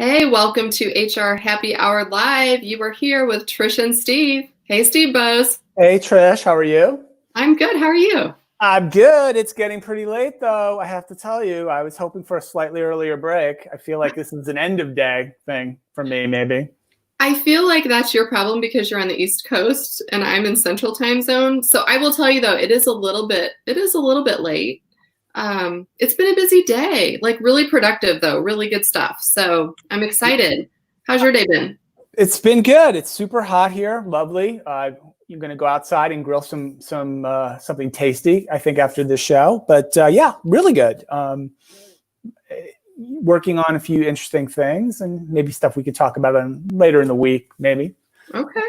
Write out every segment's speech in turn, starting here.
Hey, welcome to HR Happy Hour Live. You are here with Trish and Steve. Hey, Steve Bose. Hey Trish, how are you? I'm good. How are you? I'm good. It's getting pretty late though. I have to tell you, I was hoping for a slightly earlier break. I feel like this is an end of day thing for me, maybe. I feel like that's your problem because you're on the East Coast and I'm in Central Time Zone. So I will tell you though, it is a little bit late. It's been a busy day, like really productive though, really good stuff. So I'm excited. How's your day been? It's been good. It's super hot here. Lovely. You're going to go outside and grill something tasty, I think, after this show. But yeah, really good. Working on a few interesting things and maybe stuff we could talk about later in the week, maybe. Okay.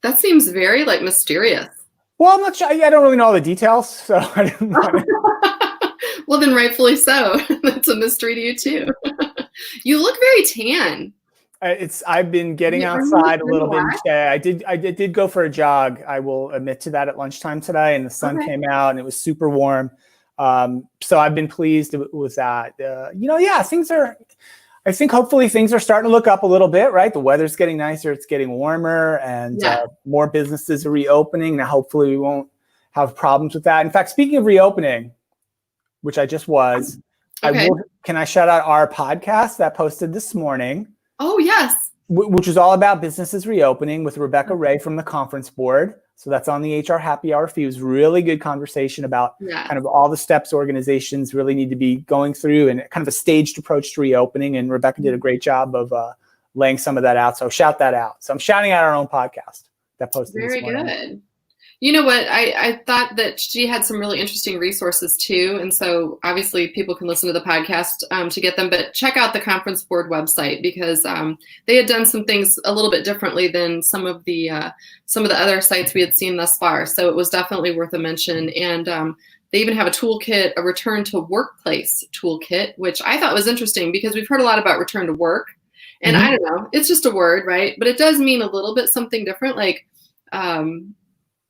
That seems very like mysterious. Well, I'm not sure. I don't really know all the details, so I didn't want to. Well, then rightfully so. That's a mystery to you too. You look very tan. I've been getting outside a little bit each day. I did go for a jog. I will admit to that at lunchtime today, and the sun came out and it was super warm. So I've been pleased with that. Yeah, I think hopefully things are starting to look up a little bit, right? The weather's getting nicer, it's getting warmer, and more businesses are reopening. Now, hopefully we won't have problems with that. In fact, speaking of reopening, which I just was, can I shout out our podcast that posted this morning? Oh, yes. Which is all about businesses reopening with Rebecca Ray from the Conference Board. So that's on the HR Happy Hour feed. It was really good conversation about kind of all the steps organizations really need to be going through and kind of a staged approach to reopening. And Rebecca did a great job of laying some of that out. So shout that out. So I'm shouting out our own podcast that posted this morning. Very good. You know what? I thought that she had some really interesting resources too. And so obviously people can listen to the podcast to get them, but check out the Conference Board website because they had done some things a little bit differently than some of the other sites we had seen thus far. So it was definitely worth a mention. And they even have a toolkit, a return to workplace toolkit, which I thought was interesting because we've heard a lot about return to work. And I don't know, it's just a word, right? But it does mean a little bit something different. Like,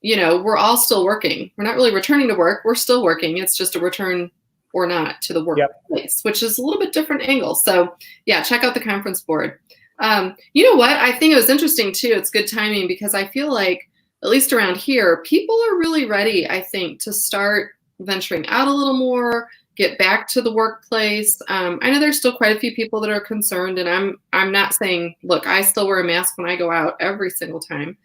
we're all still working. We're not really returning to work. We're still working. It's just a return or not to the workplace, which is a little bit different angle. So yeah, check out the Conference Board. You know what? I think it was interesting too. It's good timing because I feel like, at least around here, people are really ready, I think, to start venturing out a little more, get back to the workplace. I know there's still quite a few people that are concerned, and I'm not saying, look, I still wear a mask when I go out every single time.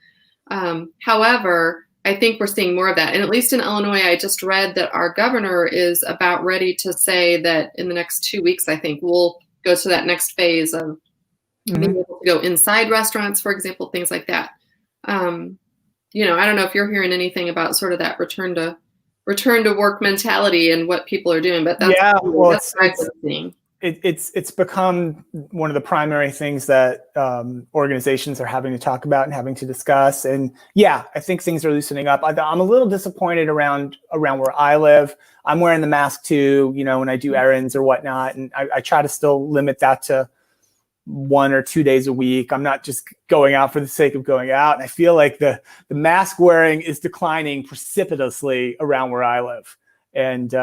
However, I think we're seeing more of that. And at least in Illinois, I just read that our governor is about ready to say that in the next 2 weeks, I think we'll go to that next phase of being able to go inside restaurants, for example, things like that. I don't know if you're hearing anything about sort of that return to work mentality and what people are doing, but that's what I'm seeing. It's become one of the primary things that organizations are having to talk about and having to discuss. And yeah, I think things are loosening up. I'm a little disappointed around where I live. I'm wearing the mask too, when I do errands or whatnot. And I try to still limit that to 1 or 2 days a week. I'm not just going out for the sake of going out. And I feel like the mask wearing is declining precipitously around where I live. And,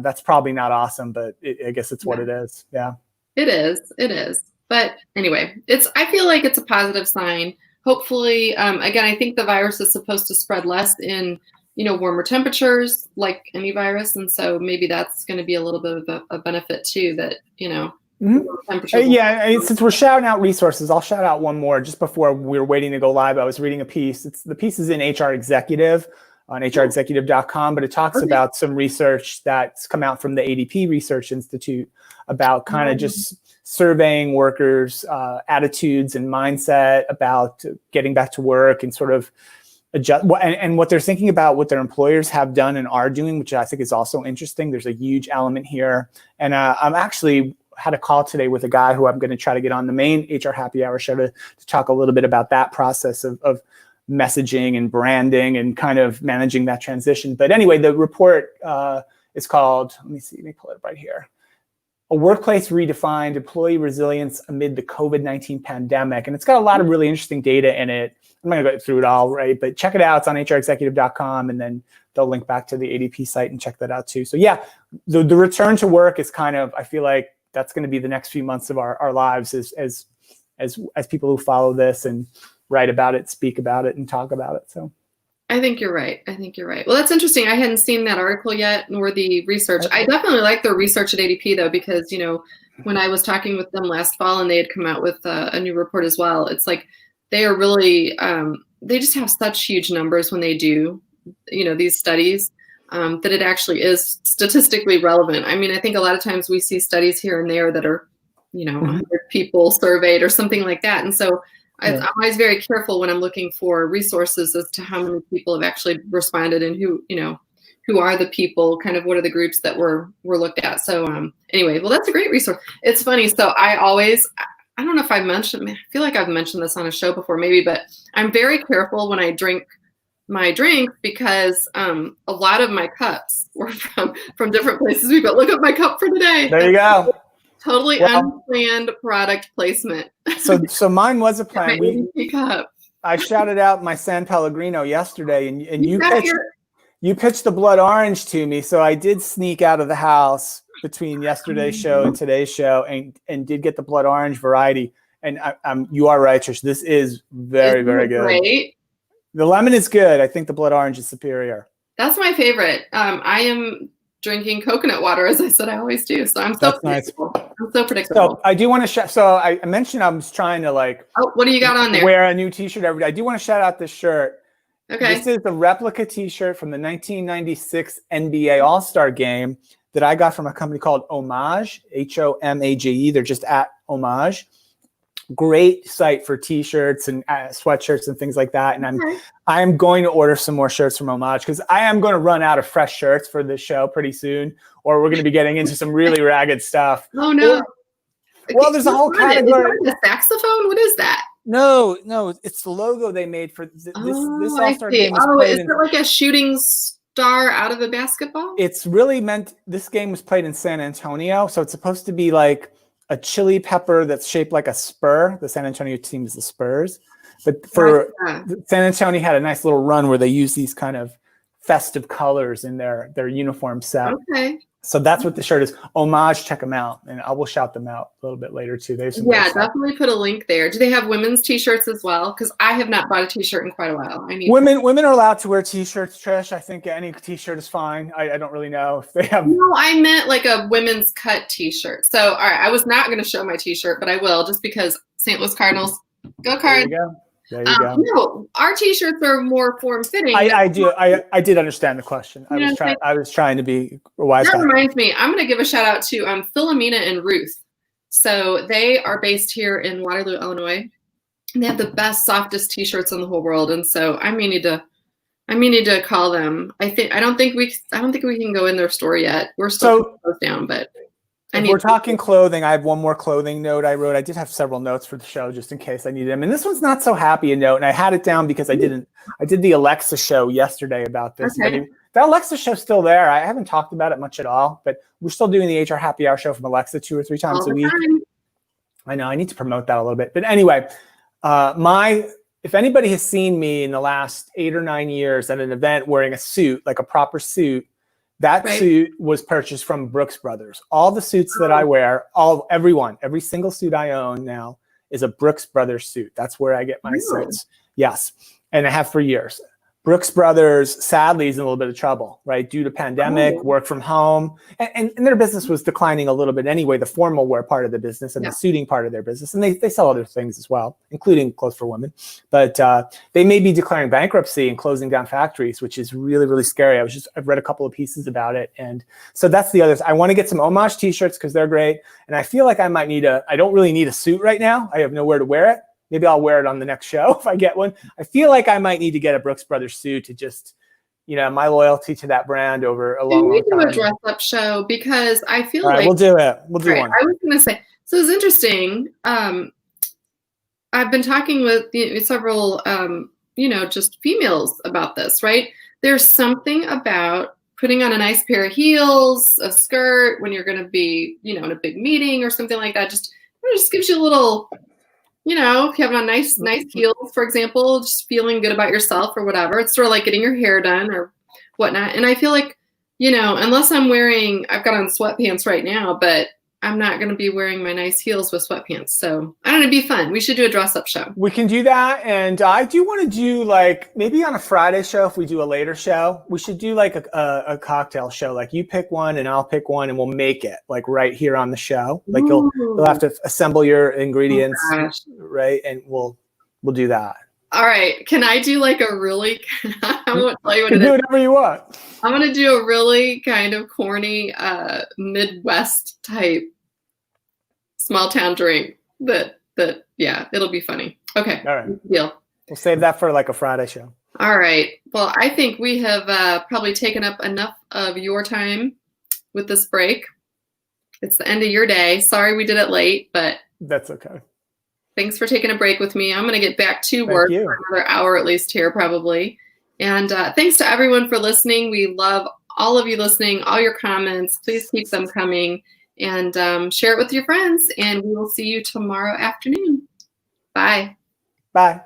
that's probably not awesome, but I guess it's what it is. Yeah, it is. But anyway, I feel like it's a positive sign. Hopefully, again, I think the virus is supposed to spread less in, warmer temperatures like any virus. And so maybe that's going to be a little bit of a benefit too, that, since we're shouting out resources, I'll shout out one more just before we were waiting to go live. I was reading a piece. The piece is in HR Executive on hrexecutive.com, but it talks about some research that's come out from the ADP Research Institute about kind of just surveying workers' attitudes and mindset about getting back to work and sort of adjust and what they're thinking about what their employers have done and are doing, which I think is also interesting. There's a huge element here. And I'm actually had a call today with a guy who I'm going to try to get on the main HR Happy Hour show to talk a little bit about that process of messaging and branding and kind of managing that transition. But anyway, the report is called, let me pull it up right here. A Workplace Redefined, Employee Resilience Amid the COVID-19 Pandemic. And it's got a lot of really interesting data in it. I'm not going to go through it all, right? But check it out. It's on hrexecutive.com, and then they'll link back to the ADP site and check that out too. So yeah, the return to work is kind of, I feel like that's going to be the next few months of our lives as people who follow this and write about it, speak about it, and talk about it. So I think you're right. Well, that's interesting. I hadn't seen that article yet, nor the research. I definitely like the research at ADP though, because, you know, when I was talking with them last fall and they had come out with a new report as well, it's like they are really, they just have such huge numbers when they do, you know, these studies, that it actually is statistically relevant. I mean, I think a lot of times we see studies here and there that are, you know, 100 people surveyed or something like that. And so I'm always very careful when I'm looking for resources as to how many people have actually responded and who, you know, who are the people, kind of what are the groups that were looked at. So anyway, well, that's a great resource. It's funny. So I don't know if I feel like I've mentioned this on a show before maybe, but I'm very careful when I drink my drink because a lot of my cups were from different places. We go, look at my cup for the day. There you go. Totally unplanned product placement. So mine was a plan. Cup. I shouted out my San Pellegrino yesterday, and you pitched the blood orange to me. So I did sneak out of the house between yesterday's show and today's show, and did get the blood orange variety. And you are right, Trish. This is very, very good. Great. The lemon is good. I think the blood orange is superior. That's my favorite. I am drinking coconut water, as I said I always do. So I'm so predictable. Nice. I'm so predictable. So I do want to so I mentioned I was trying to what do you got on there? Wear a new t-shirt every day. I do want to shout out this shirt. Okay. This is the replica t-shirt from the 1996 NBA All-Star game that I got from a company called Homage, HOMAGE. They're just at Homage. Great site for t-shirts and sweatshirts and things like that. And I'm going to order some more shirts from Homage because I am going to run out of fresh shirts for this show pretty soon, or we're going to be getting into some really ragged stuff. Oh no! Well, there's a whole category. Is that a saxophone? What is that? No, it's the logo they made for this All-Star game. Is it like a shooting star out of a basketball? It's really meant. This game was played in San Antonio, so it's supposed to be like a chili pepper that's shaped like a spur. The San Antonio team is the Spurs. But San Antonio had a nice little run where they used these kind of festive colors in their uniform set. Okay. So that's what the shirt is. Homage, check them out. And I will shout them out a little bit later too. Definitely put a link there. Do they have women's t-shirts as well? Because I have not bought a t-shirt in quite a while. Women are allowed to wear t-shirts, Trish. I think any t-shirt is fine. I don't really know if they have. No, I meant like a women's cut t-shirt. So all right, I was not going to show my t-shirt, but I will just because St. Louis Cardinals. Go Cards. There you go. No, our t-shirts are more form-fitting. I did understand the question. I was trying to be wise. That reminds me, I'm going to give a shout out to Philomena and Ruth. So they are based here in Waterloo, Illinois. They have the best, softest t-shirts in the whole world, and so I may need to call them. I don't think we can go in their store yet. We're still closed down, but. If we're talking clothing, I have one more clothing note I wrote. I did have several notes for the show just in case I needed them. And this one's not so happy a note. And I had it down because I did the Alexa show yesterday about this. Okay. The Alexa show's still there. I haven't talked about it much at all, but we're still doing the HR Happy Hour show from Alexa 2 or 3 times a week. I know I need to promote that a little bit. But anyway, if anybody has seen me in the last 8 or 9 years at an event wearing a suit, like a proper suit, that suit was purchased from Brooks Brothers. All the suits that I wear, every single suit I own now is a Brooks Brothers suit. That's where I get my suits. Yes. And I have for years. Brooks Brothers, sadly, is in a little bit of trouble, right? Due to pandemic, work from home. And their business was declining a little bit anyway, the formal wear part of the business and the suiting part of their business. And they sell other things as well, including clothes for women. But they may be declaring bankruptcy and closing down factories, which is really, really scary. I've read a couple of pieces about it. And so that's the other. I want to get some Homage t-shirts because they're great. And I feel like I don't really need a suit right now. I have nowhere to wear it. Maybe I'll wear it on the next show if I get one. I feel like I might need to get a Brooks Brothers suit to just, my loyalty to that brand over a long time. We do a dress-up show because I feel like we'll do it. We'll do one. I was going to say, so it's interesting. I've been talking with several, just females about this, right? There's something about putting on a nice pair of heels, a skirt when you're going to be, in a big meeting or something like that. Just gives you a little. If you have on nice heels, for example, just feeling good about yourself or whatever. It's sort of like getting your hair done or whatnot. And I feel like, unless I've got on sweatpants right now, but I'm not going to be wearing my nice heels with sweatpants. So I don't know, it'd be fun. We should do a dress up show. We can do that. And I do want to do like maybe on a Friday show, if we do a later show, we should do like a cocktail show. Like you pick one and I'll pick one and we'll make it like right here on the show. Like you'll have to assemble your ingredients, right? And we'll do that. All right. Can I do like a really, I won't tell you what you it can do is. whatever you want. I'm going to do a really kind of corny Midwest type small town drink that yeah, it'll be funny. Okay. All right. Deal. We'll save that for like a Friday show. All right. Well, I think we have probably taken up enough of your time with this break. It's the end of your day. Sorry we did it late, but that's okay. Thanks for taking a break with me. I'm going to get back to work for another hour at least here probably. And thanks to everyone for listening. We love all of you listening, all your comments. Please keep them coming and share it with your friends. And we will see you tomorrow afternoon. Bye. Bye.